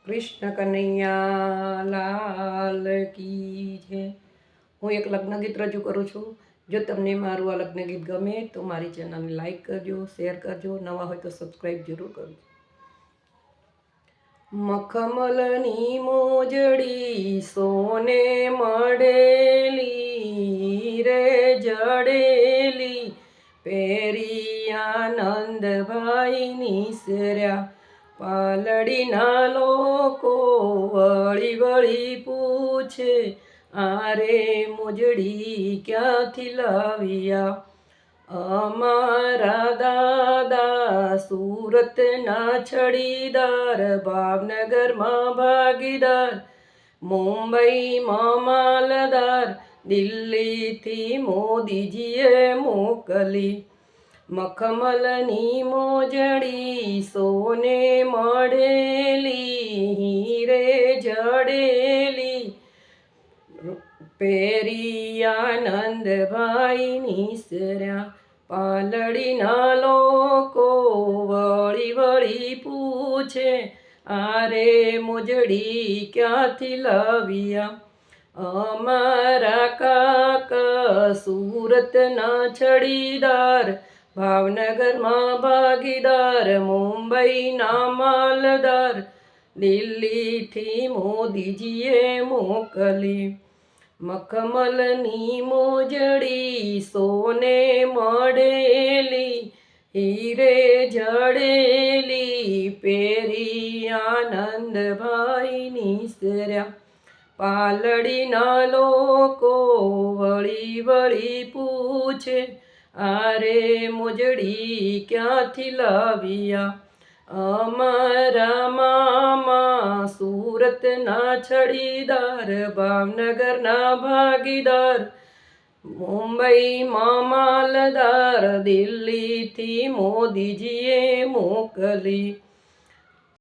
કૃષ્ણ કનૈયા લાલ કી છે। હું એક લગ્ન ગીત રજૂ કરું છું। જો તમને મારું આ લગ્ન ગીત ગમે તો મારી ચેનલને લાઈક કરજો, શેર કરજો, નવા હોય તો સબસ્ક્રાઈબ જરૂર કરજો। મખમલની મોજડી સોને મળેલી રે જડેલી, પેરી આનંદભાઈ નિસર્યા। પાલડીના લોકો વળી વળી પૂછે, આરે મોજડી ક્યાંથી લાવ્યા? અમારા દાદા સુરતના છડીદાર, ભાવનગરમાં ભાગીદાર, મુંબઈમાં માલદાર, દિલ્હીથી મોદીજીએ મોકલી। મખમલની મોજડી સોને મળેલી રે જડેલી, પેરી આનંદભાઈ નિસર્યા। પાલડીના લોકો વળી વળી પૂછે, આરે મોજડી ક્યાંથી લાવ્યા? અમારા કાકા સુરતના છડીદાર, ભાવનગરમાં ભાગીદાર, મુંબઈના માલદાર, દિલ્હીથી મોદીજીએ મોકલી। મખમલની મોજડી સોને મળેલી હીરે જડેલી, પેરી આનંદભાઈ નિસર્યા। પાલડીના લોકો વળી વળી પૂછે, આરે મોજડી ક્યાંથી લાવ્યા? અમારા મામા સુરતના છડીદાર, ભાવનગરના ભાગીદાર, મુંબઈમાં માલદાર, દિલ્હીથી મોદીજીએ મોકલી।